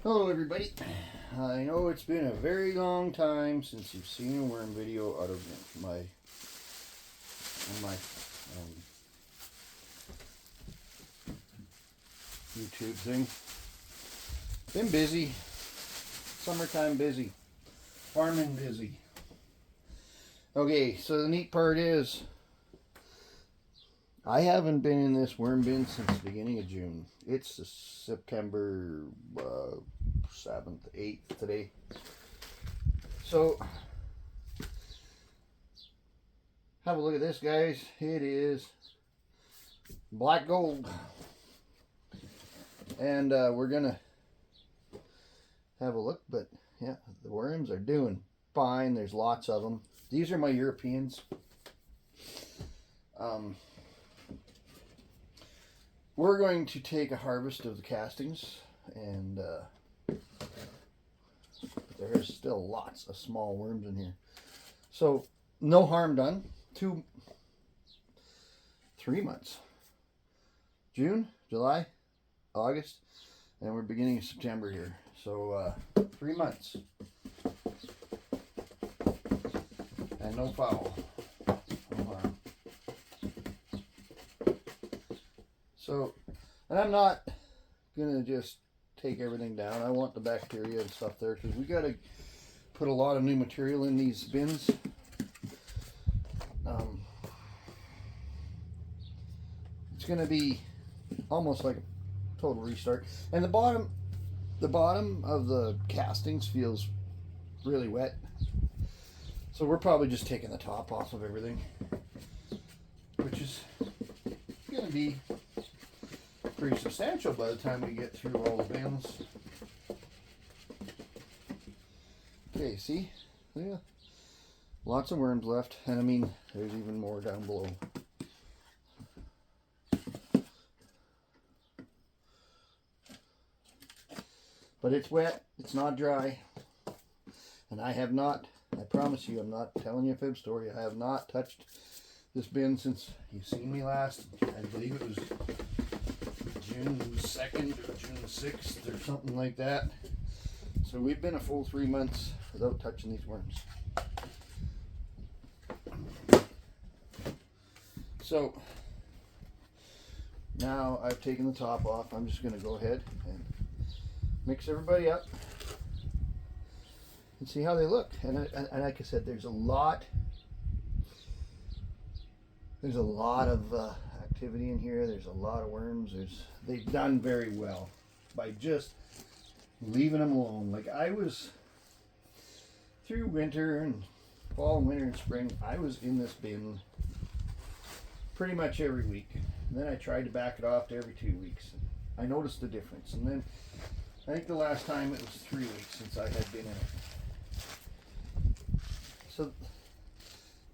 Hello everybody. I know it's been a very long time since you've seen a worm video out of my YouTube thing. Been busy. Summertime busy. Farming busy. Okay, so the neat part is I haven't been in this worm bin since the beginning of June. It's September 7th, 8th today. So, have a look at this, guys. It is black gold. And we're going to have a look, but yeah, the worms are doing fine. There's lots of them. These are my Europeans. We're going to take a harvest of the castings, and there's still lots of small worms in here. So, no harm done. 3 months. June, July, August, and we're beginning of September here. So, 3 months. And no foul. No harm. So, and I'm not going to just take everything down. I want the bacteria and stuff there because we got to put a lot of new material in these bins. It's going to be almost like a total restart. And the bottom of the castings feels really wet. So we're probably just taking the top off of everything, which is going to be pretty substantial by the time we get through all the bins. Okay, see? Yeah. Lots of worms left, and I mean, there's even more down below. But it's wet, it's not dry, and I have not, I promise you, I'm not telling you a fib story, I have not touched this bin since you've seen me last. I believe it was June 2nd or June 6th or something like that. So we've been a full 3 months without touching these worms. So now I've taken the top off. I'm just going to go ahead and mix everybody up and see how they look. And like I said, there's a lot of activity in here. There's a lot of worms. They've done very well by just leaving them alone. Like I was through winter and fall and winter and spring, I was in this bin pretty much every week. And then I tried to back it off to every 2 weeks. I noticed the difference. And then I think the last time it was 3 weeks since I had been in it. So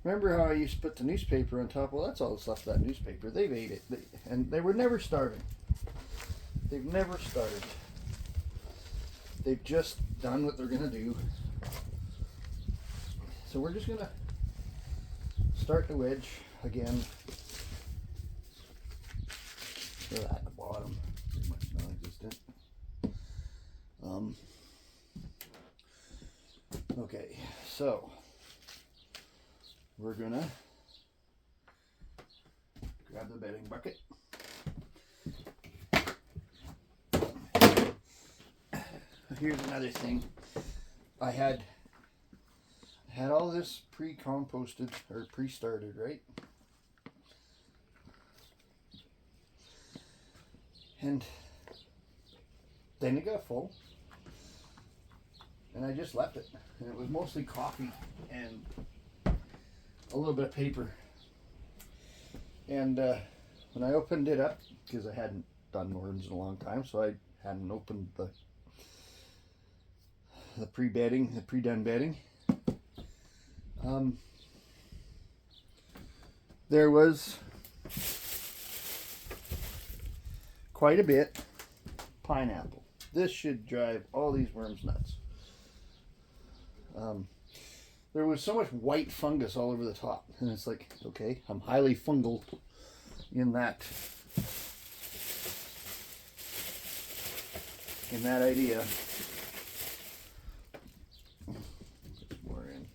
remember how I used to put the newspaper on top? Well, that's all that's left of that newspaper. They've ate it. And they were never starving. They've never starved. They've just done what they're going to do. So we're just going to start the wedge again. So that at the bottom, pretty much non-existent. Okay, so we're going to grab the bedding bucket. Here's another thing. I had all this pre-composted or pre-started, right? And then it got full. And I just left it. And it was mostly coffee and a little bit of paper. And when I opened it up, because I hadn't done worms in a long time, so I hadn't opened the pre-bedding, the pre-done bedding. There was quite a bit pineapple. This should drive all these worms nuts. There was so much white fungus all over the top, and it's like, okay, I'm highly fungal in that in that idea. More in.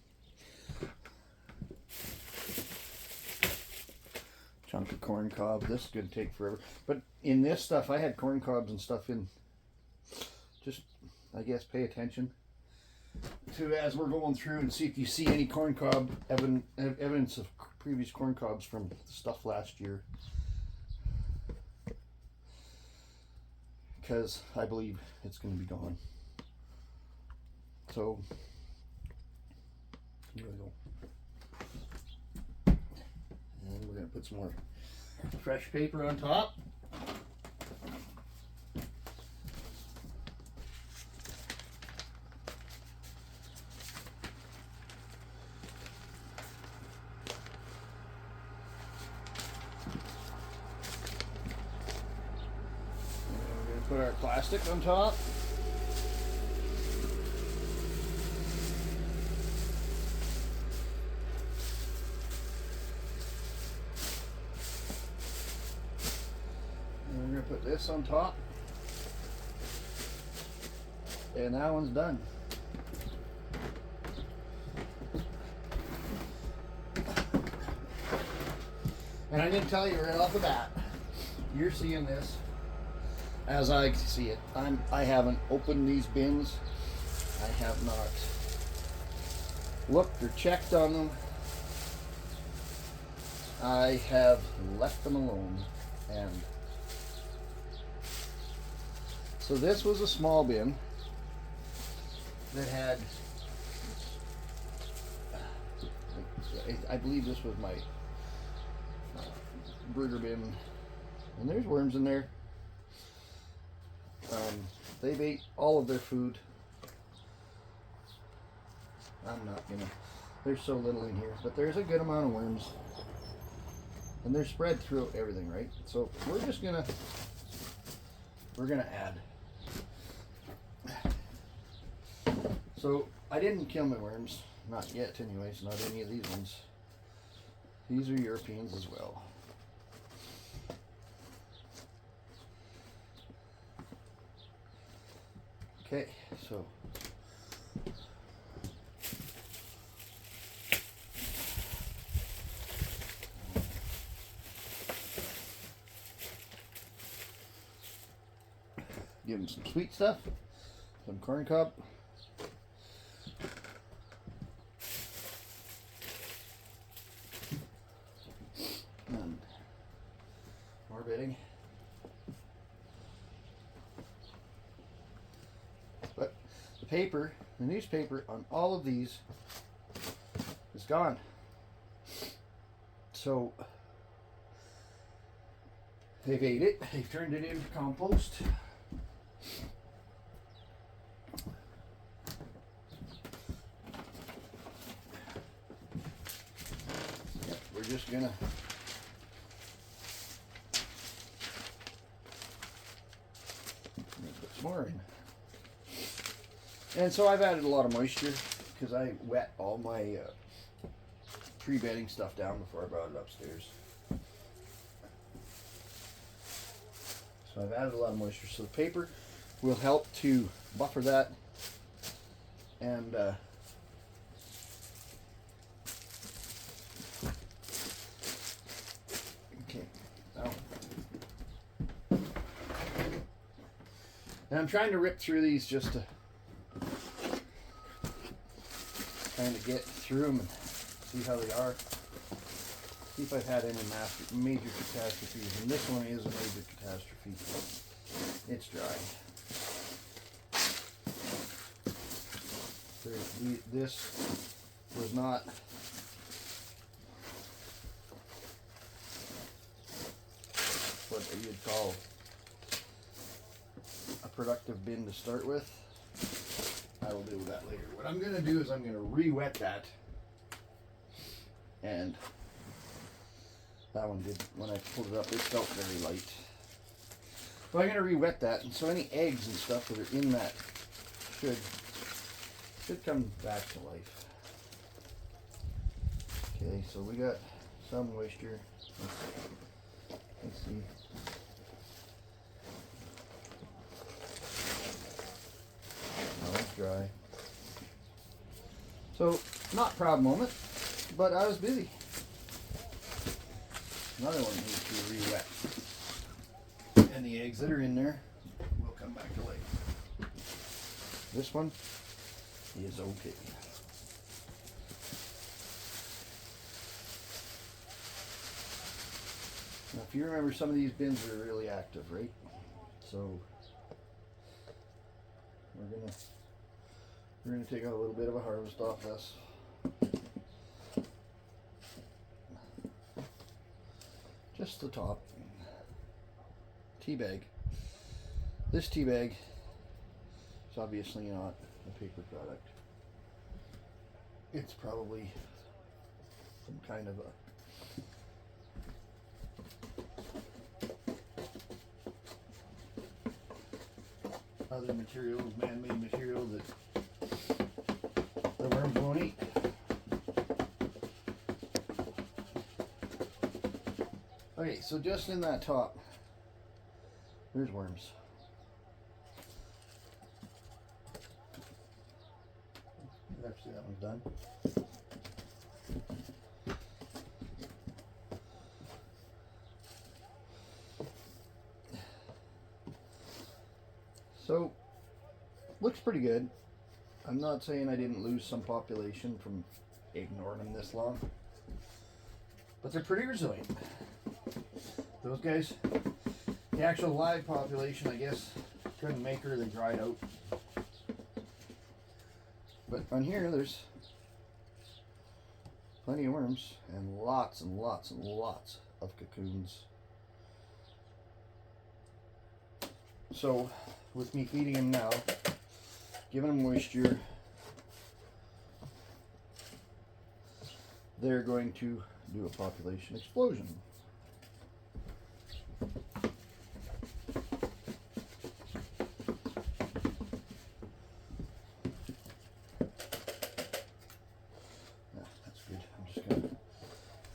Chunk of corn cob. This is going to take forever. But in this stuff, I had corn cobs and stuff in. Just, I guess, pay attention to as we're going through and see if you see any corn cob evidence of previous corn cobs from stuff last year. Because I believe it's going to be gone. So, here we go. And we're going to put some more fresh paper on top. Put our plastic on top. And we're going to put this on top. And that one's done. And I'm going to tell you right off the bat, you're seeing this as I see it. I haven't opened these bins. I have not looked or checked on them. I have left them alone. And so this was a small bin that had, I believe this was my burger bin, and there's worms in there. They've ate all of their food. I'm not gonna, there's so little in here, but there's a good amount of worms. And they're spread through everything, right? So we're gonna add. So I didn't kill my worms, not yet anyways, not any of these ones. These are Europeans as well. Okay, so give them some sweet stuff, some corn cob. And more bedding. But the paper, the newspaper on all of these is gone. So they've ate it, they've turned it into compost. Yep, we're just gonna put some more in. And so I've added a lot of moisture because I wet all my pre-bedding stuff down before I brought it upstairs. So I've added a lot of moisture. So the paper will help to buffer that. And okay, now. And I'm trying to rip through these just to kind of get through them and see how they are. See if I've had any major catastrophes. And this one is a major catastrophe. It's dry. This was not what you'd call a productive bin to start with. I will deal with that later. What I'm going to do is I'm going to re-wet that. And that one did, when I pulled it up, it felt very light. So I'm going to re-wet that, and so any eggs and stuff that are in that should come back to life. Okay, so we got some moisture. Let's see. dry. So, not proud moment, but I was busy. Another one needs to be re-wet. And the eggs that are in there will come back to life. This one is okay. Now, if you remember, some of these bins are really active, right? So we're gonna take out a little bit of a harvest off this. Just the top. Tea bag. This tea bag is obviously not a paper product. It's probably some kind of a other materials, man-made material that the worms won't eat. Okay, so just in that top, there's worms. Actually, that one's done. So, looks pretty good. I'm not saying I didn't lose some population from ignoring them this long, but they're pretty resilient. Those guys, the actual live population, I guess, couldn't make her, they dried out. But on here, there's plenty of worms and lots and lots and lots of cocoons. So, with me feeding them now, giving them moisture, they're going to do a population explosion.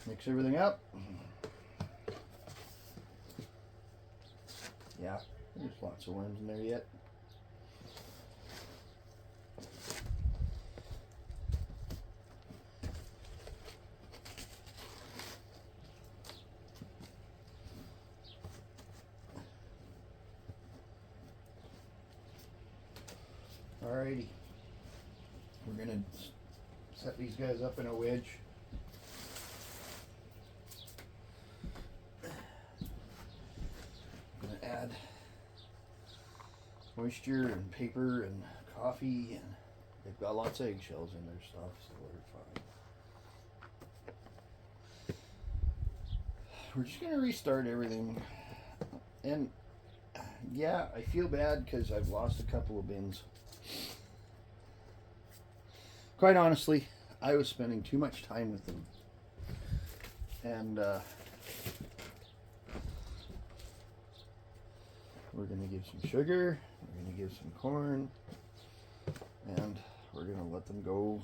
Mix everything up. Yeah, there's lots of worms in there yet. Alrighty, we're gonna set these guys up in a wedge. Add moisture and paper and coffee, and they've got lots of eggshells in their stuff, so they're fine. We're just gonna restart everything, and yeah, I feel bad because I've lost a couple of bins. Quite honestly, I was spending too much time with them, and we're going to give some sugar, we're going to give some corn, and we're going to let them go.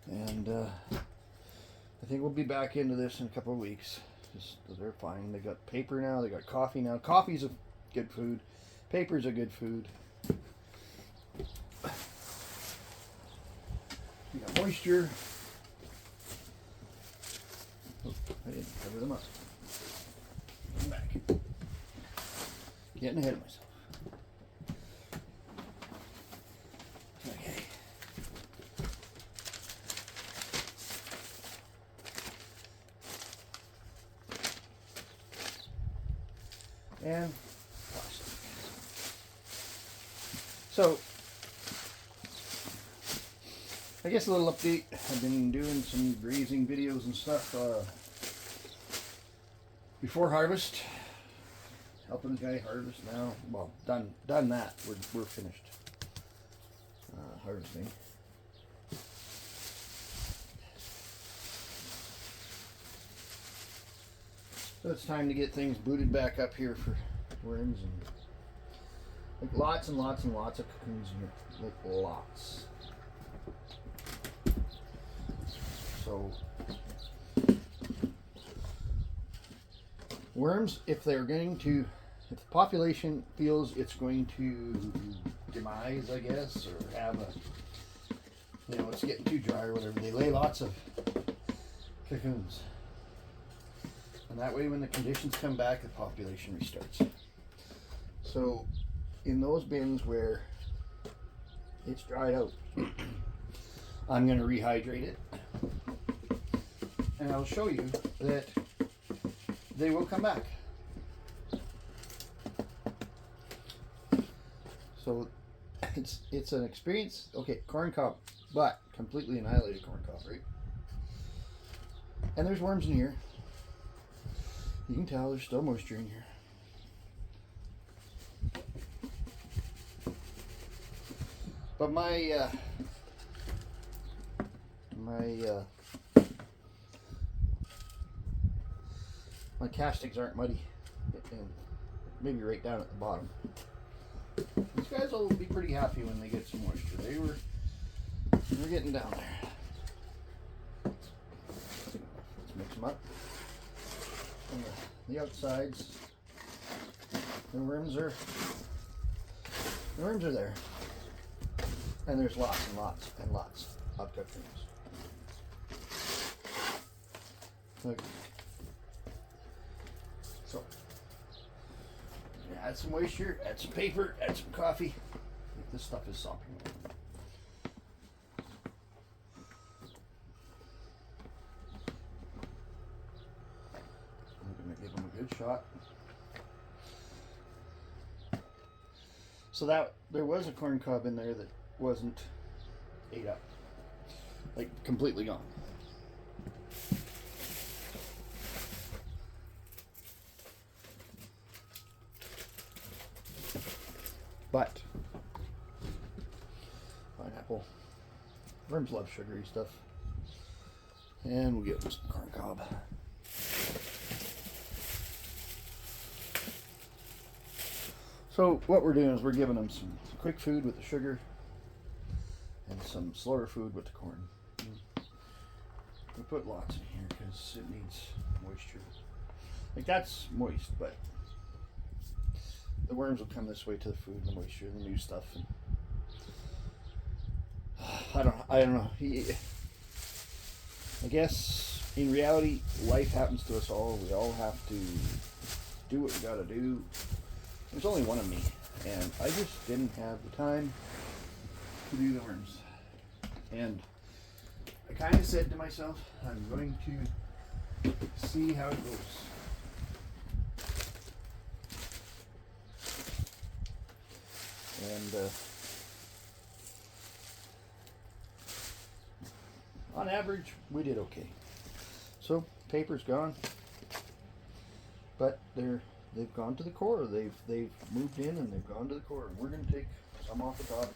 And I think we'll be back into this in a couple of weeks. Just, they're fine. They got paper now, they got coffee now. Coffee's a good food. Paper's a good food. We got moisture. Oh, I didn't cover them up. Come back. Getting ahead of myself. Okay. And plastic. So, I guess a little update. I've been doing some grazing videos and stuff before harvest, helping the guy harvest now. Well, done that. We're finished harvesting. So it's time to get things booted back up here for worms, and like lots and lots and lots of cocoons in here, like lots. So Worms, if the population feels it's going to demise, I guess, or have it's getting too dry or whatever, they lay lots of cocoons. And that way when the conditions come back, the population restarts. So in those bins where it's dried out, I'm going to rehydrate it. And I'll show you that they will come back. So it's an experience. Okay, corn cob, but completely annihilated corn cob, right? And there's worms in here. You can tell there's still moisture in here. But my castings aren't muddy, and maybe right down at the bottom. These guys will be pretty happy when they get some moisture. They're getting down there. Let's mix them up. On the outsides, the worms are there, and there's lots and lots and lots of cocoons. Look. So, add some moisture, add some paper, add some coffee. This stuff is sopping. I'm going to give them a good shot. So that there was a corn cob in there that wasn't ate up, like completely gone. But pineapple, worms love sugary stuff, and we'll give them some corn cob. So what we're doing is we're giving them some quick food with the sugar and some slower food with the corn. We put lots in here because it needs moisture. Like that's moist, but the worms will come this way to the food, the moisture, the new stuff. And I don't know. I guess in reality, life happens to us all. We all have to do what we got to do. There's only one of me, and I just didn't have the time to do the worms. And I kind of said to myself, I'm going to see how it goes. And on average, we did okay. So paper's gone, but they've gone to the core. They've moved in and they've gone to the core. And we're going to take some off the top.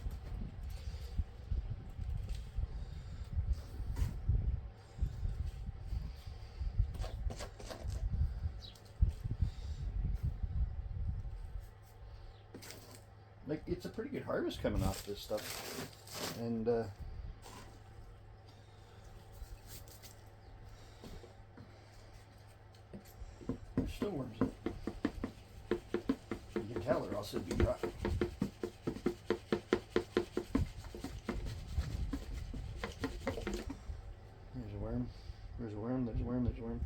Like, it's a pretty good harvest coming off this stuff. And there's still worms in it. You can tell or else it'd be dry. There's a worm. There's a worm. There's a worm. There's a worm.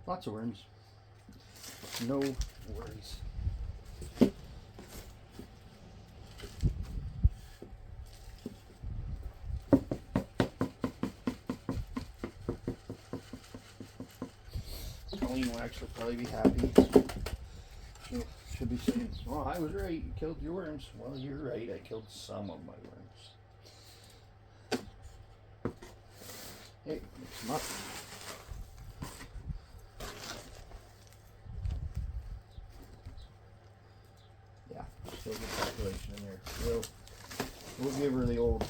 Lots of worms. No worries. Colleen will actually probably be happy. She'll be saying, "Oh, I was right. You killed your worms." Well, you're right. I killed some of my worms. Hey, mix them up. Still good population in there. We'll give her the old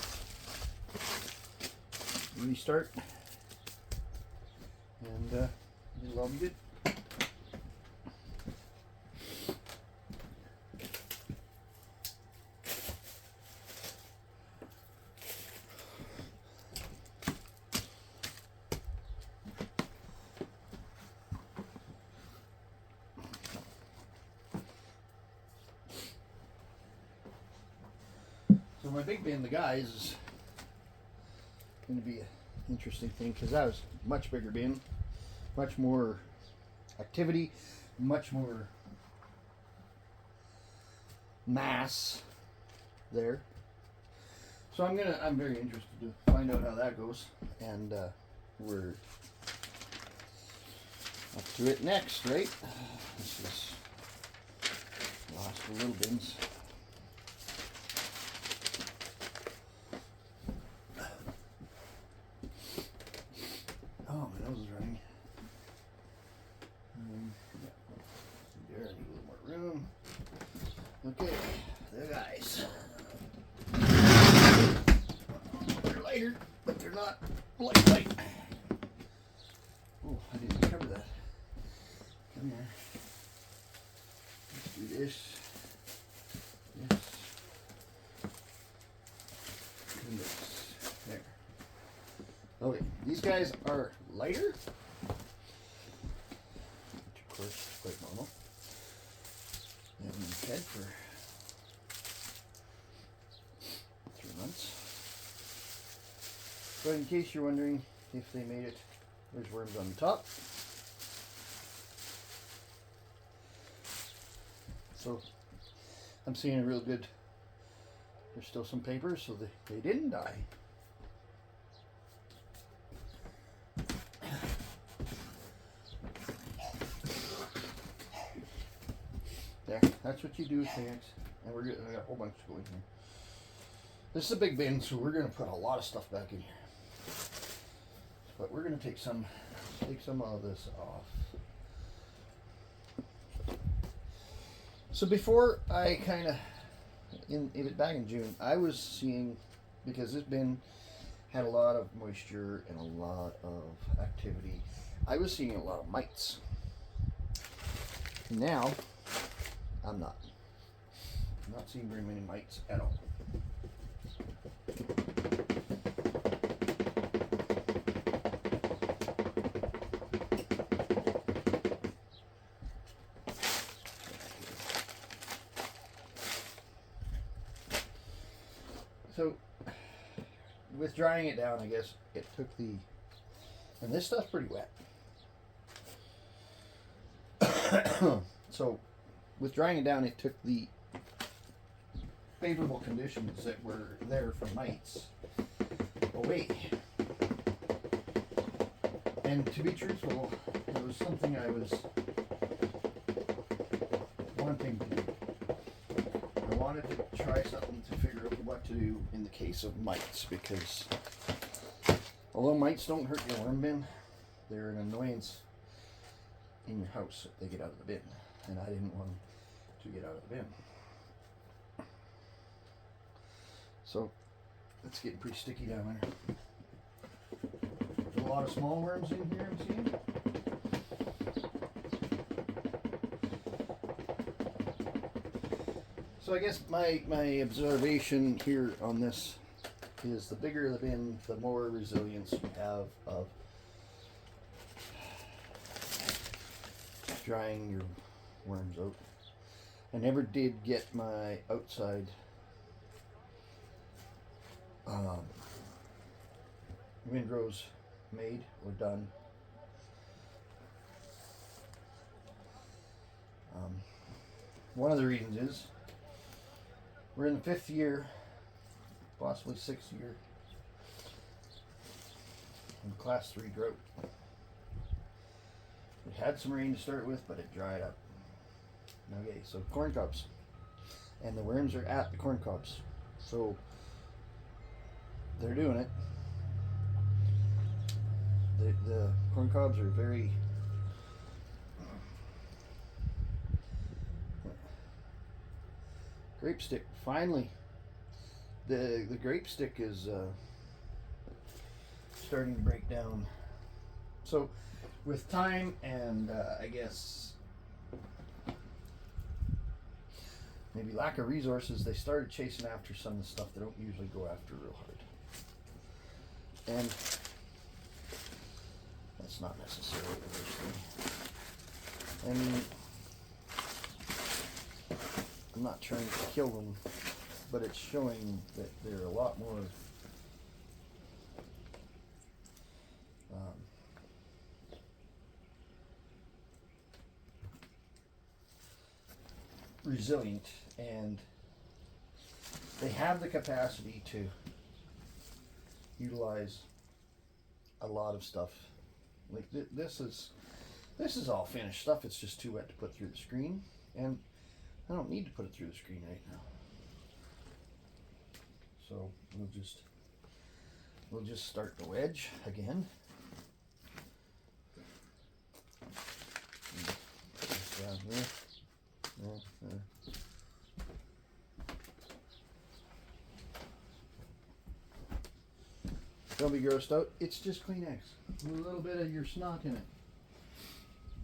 restart, and it'll all be good. my big bin, the guys, is going to be an interesting thing because that was a much bigger bin, much more activity, much more mass there. So I'm very interested to find out how that goes, and we're up to it next, right? This is last of the little bins. Oh, my nose is running. There, I need a little more room. Okay, the guys. They're lighter, but they're not light. Oh, I didn't cover that. Come here. Let's do this. And this. There. Okay, these guys are lighter, which of course is quite normal. They haven't been fed for 3 months. But in case you're wondering if they made it, there's worms on the top. So I'm seeing a real good, there's still some papers, so they didn't die. There, that's what you do with ants. And I got a whole bunch going here. This is a big bin, so we're going to put a lot of stuff back in here. But we're going to take some of this off. So before I kind of, back in June, I was seeing, because this bin had a lot of moisture and a lot of activity, I was seeing a lot of mites. Now, I'm not seeing very many mites at all. So, with drying it down, I guess it took and this stuff's pretty wet. So, with drying it down, it took the favorable conditions that were there for mites away. And to be truthful, it was something I was wanting to do. I wanted to try something to figure out what to do in the case of mites, because although mites don't hurt your worm bin, they're an annoyance in your house if they get out of the bin, and I didn't want them to get out of the bin. So it's getting pretty sticky down there. There's a lot of small worms in here, I'm seeing. So I guess my observation here on this is the bigger the bin, the more resilience you have of drying your worms out. I never did get my outside windrows made or done. One of the reasons is we're in the 5th year, possibly 6th year, in class 3 drought. We had some rain to start with, but it dried up. Okay, so corn cobs, and the worms are at the corn cobs, so they're doing it. The corn cobs are very grape stick. Finally, the grape stick is starting to break down. So, with time and I guess maybe lack of resources, they started chasing after some of the stuff they don't usually go after real hard. And that's not necessarily the worst thing. I mean, I'm not trying to kill them but it's showing that there are a lot more resilient, and they have the capacity to utilize a lot of stuff. Like this is all finished stuff. It's just too wet to put through the screen, and I don't need to put it through the screen right now. So we'll just start the wedge again. Just down here. There. Don't be grossed out. It's just Kleenex. With a little bit of your snot in it.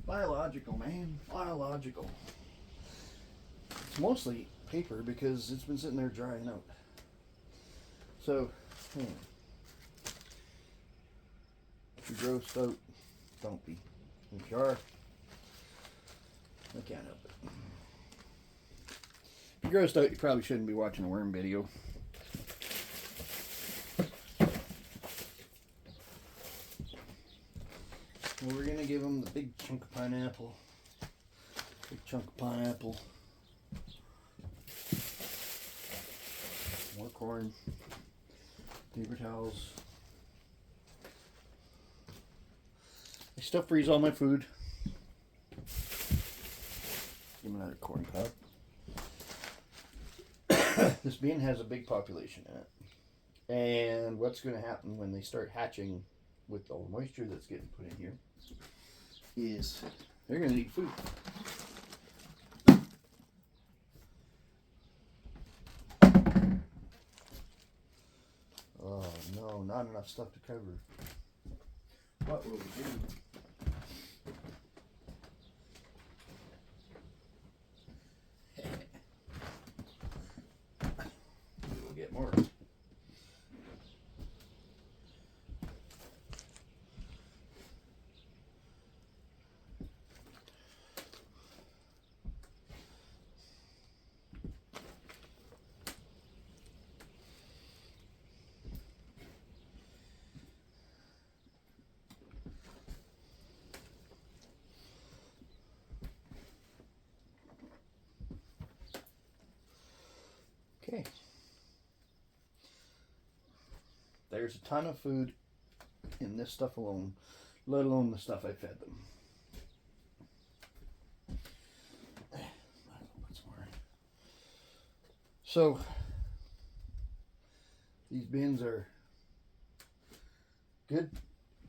Biological, man. Biological. It's mostly paper because it's been sitting there drying out. So, if you're grossed out, don't be. If you are, I can't help it. If you're grossed out, you probably shouldn't be watching a worm video. Well, we're gonna give them the big chunk of pineapple. Big chunk of pineapple. More corn. Paper towels. I still freeze all my food. Give them another corn cob. This bean has a big population in it. And what's going to happen when they start hatching with all the moisture that's getting put in here is they're going to need food. Oh no, not enough stuff to cover. What will we do? We'll get more. Okay. There's a ton of food in this stuff alone, let alone the stuff I fed them. So these bins are good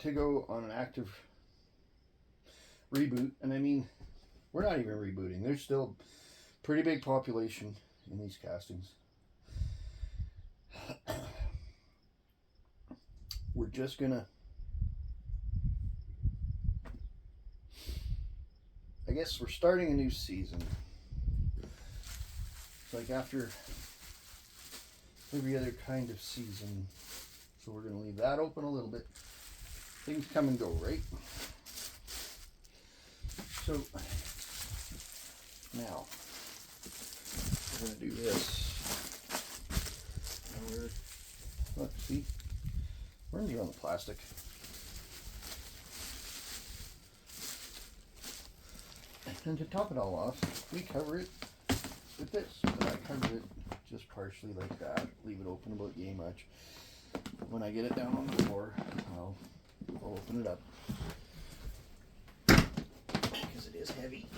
to go on an active reboot, and I mean, we're not even rebooting. There's still pretty big population in these castings. We're just gonna, I guess we're starting a new season. It's like after every other kind of season. So we're gonna leave that open a little bit. Things come and go, right? So now we're gonna do this. And look, see? Worms are on the plastic. And to top it all off, we cover it with this. But I cover it just partially like that. Leave it open about yay much. When I get it down on the floor, I'll open it up. Because it is heavy.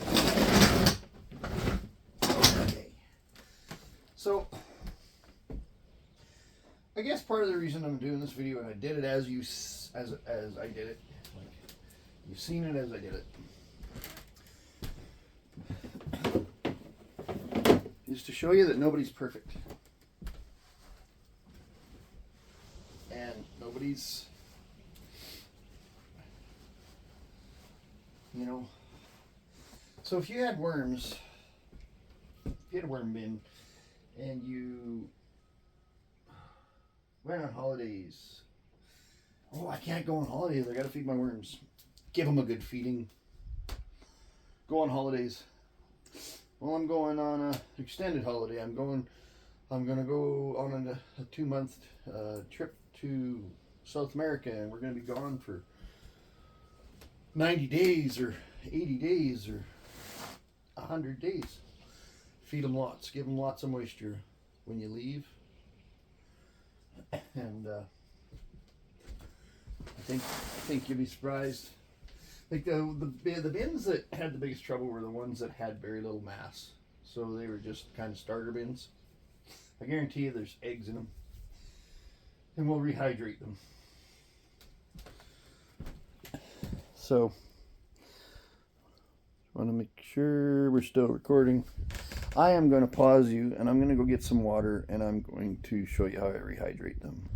Okay. So I guess part of the reason I'm doing this video, and I did it as I did it, like you've seen it as I did it, is to show you that nobody's perfect, and nobody's, you know. So if you had worms, if you had a worm bin, and you went on holidays. Oh, I can't go on holidays. I gotta feed my worms. Give them a good feeding. Go on holidays. Well, I'm going on an extended holiday. I'm going I'm gonna go on a 2 month trip to South America, and we're gonna be gone for 90 days or 80 days or 100 days. Feed them lots, give them lots of moisture when you leave, and I think you'll be surprised. Like the bins that had the biggest trouble were the ones that had very little mass, so they were just kind of starter bins. I guarantee you there's eggs in them, and we'll rehydrate them. So, want to make sure we're still recording. I am going to pause you, and I'm going to go get some water, and I'm going to show you how I rehydrate them.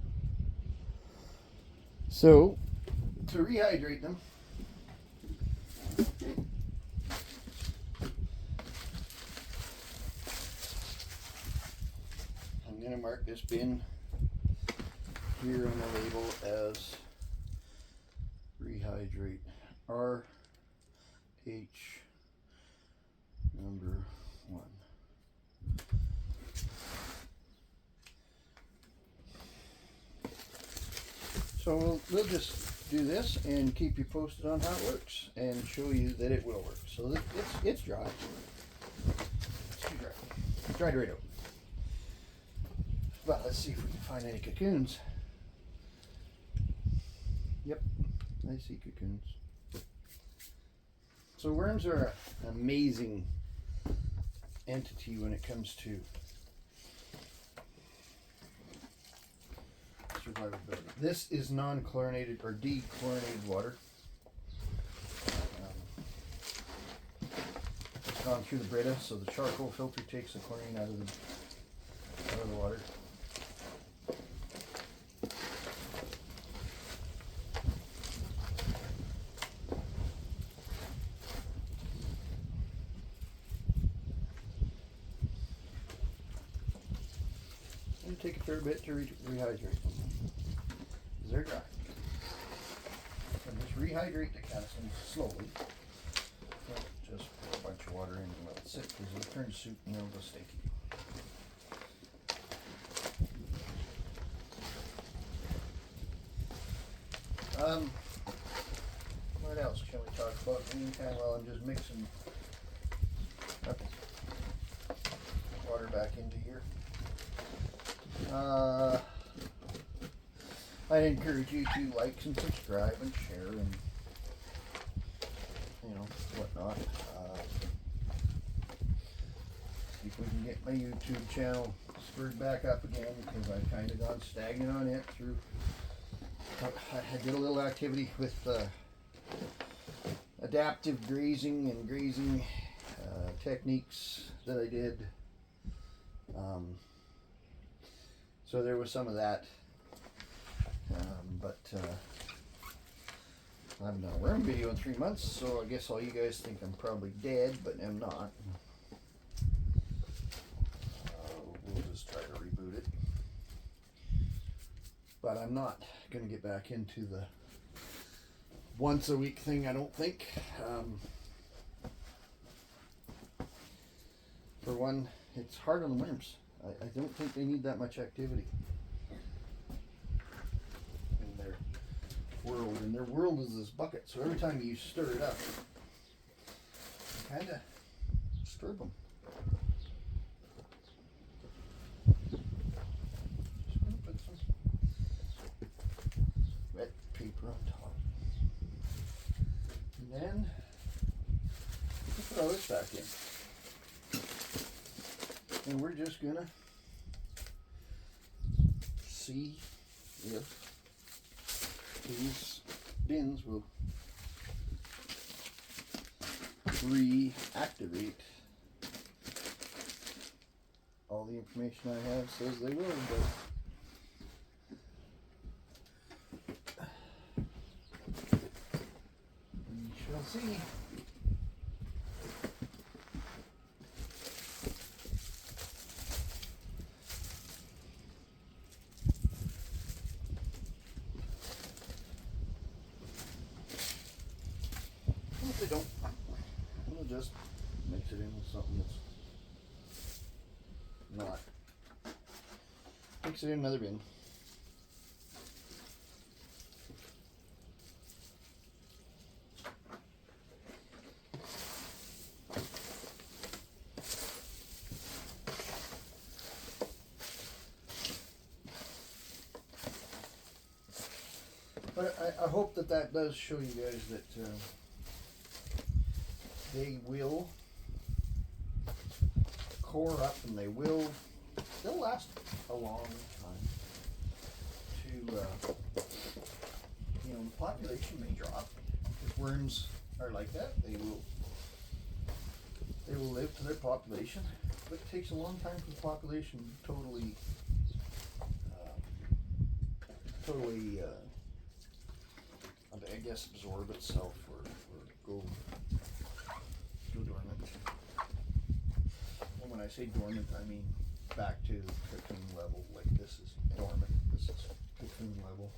So, to rehydrate them, I'm going to mark this bin here on the label as rehydrate RH number 1. So we'll just do this and keep you posted on how it works and show you that it will work. So it's dry. It's too dry. It's dried right out. Well, let's see if we can find any cocoons. Yep, I see cocoons. So worms are an amazing entity when it comes to survivability. This is non-chlorinated or dechlorinated water. It's gone through the Brita, so the charcoal filter takes the chlorine out of the water. It'll take a fair bit to rehydrate them. They're dry. So just rehydrate the calcium slowly. Don't just pour a bunch of water in and let it sit, because it'll turn to soup and it'll go sticky. What else can we talk about in the meantime while I'm just mixing up water back into here? I'd encourage you to like and subscribe and share and whatnot. See if we can get my YouTube channel spurred back up again, because I've kind of gone stagnant on it through. I did a little activity with adaptive grazing and grazing techniques that I did. So there was some of that. But I haven't done a worm video in 3 months, so I guess all you guys think I'm probably dead, but I'm not. We'll just try to reboot it. But I'm not going to get back into the once a week thing, I don't think. For one, it's hard on the worms. I don't think they need that much activity in their world. And their world is this bucket, so every time you stir it up, you kind of disturb them. Just going to put some red paper on top. And then we'll put all this back in. And we're just gonna see if these bins will reactivate. All the information I have says they will, but we shall see. If they don't, we'll just mix it in with something that's not Mix it in another bin. But I hope that does show you guys that they will core up and they'll last a long time. You know, the population may drop. If worms are like that, they will live to their population. But it takes a long time for the population to totally I guess absorb itself or go dormant. And when I say dormant, I mean back to cocoon level. Like this is dormant, this is cocoon level.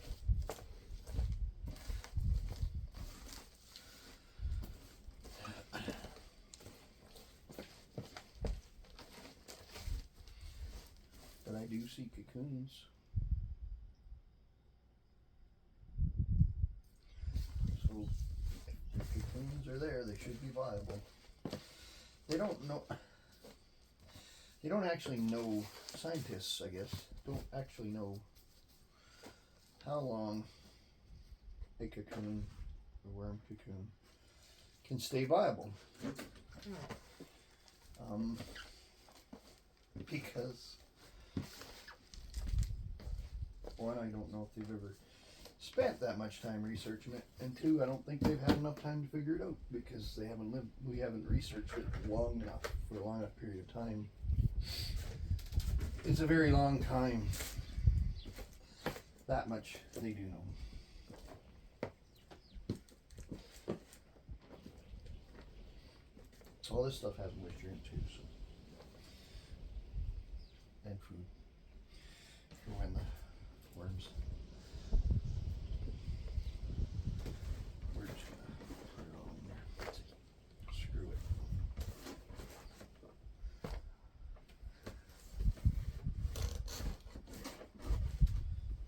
But I do see cocoons. So if cocoons are there, they should be viable. They don't know. They don't actually know, scientists, I guess, don't actually know how long a cocoon, a worm cocoon, can stay viable. Because, one, I don't know if they've ever spent that much time researching it, and two, I don't think they've had enough time to figure it out because we haven't researched it long enough for a long enough period of time. It's a very long time. That much they do know. All this stuff has moisture in it too, so. And food for when the worms. We're just gonna put it all in there. Screw it.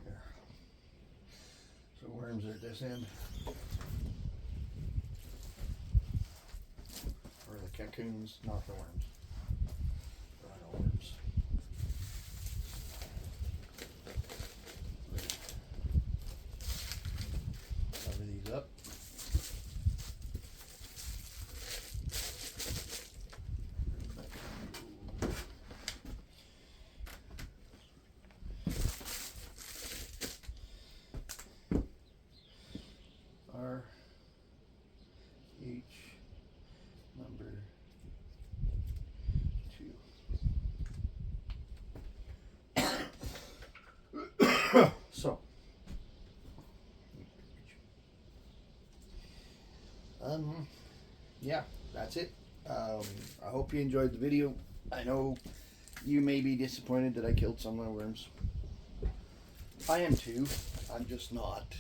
There. So worms are at this end. Or the cocoons, not the worms. Rhino worms. Cover these up. RH number 2. So, yeah, that's it. I hope you enjoyed the video. I know you may be disappointed that I killed some of my worms. I am too. I'm just not.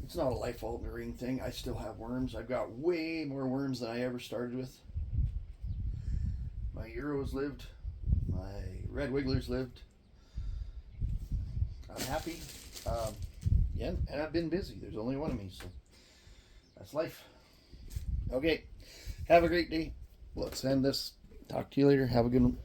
It's not a life-altering thing. I still have worms. I've got way more worms than I ever started with. My Euros lived. My red wigglers lived. I'm happy. Yeah, and I've been busy. There's only one of me, so that's life. Okay. Have a great day. Let's end this. Talk to you later. Have a good one.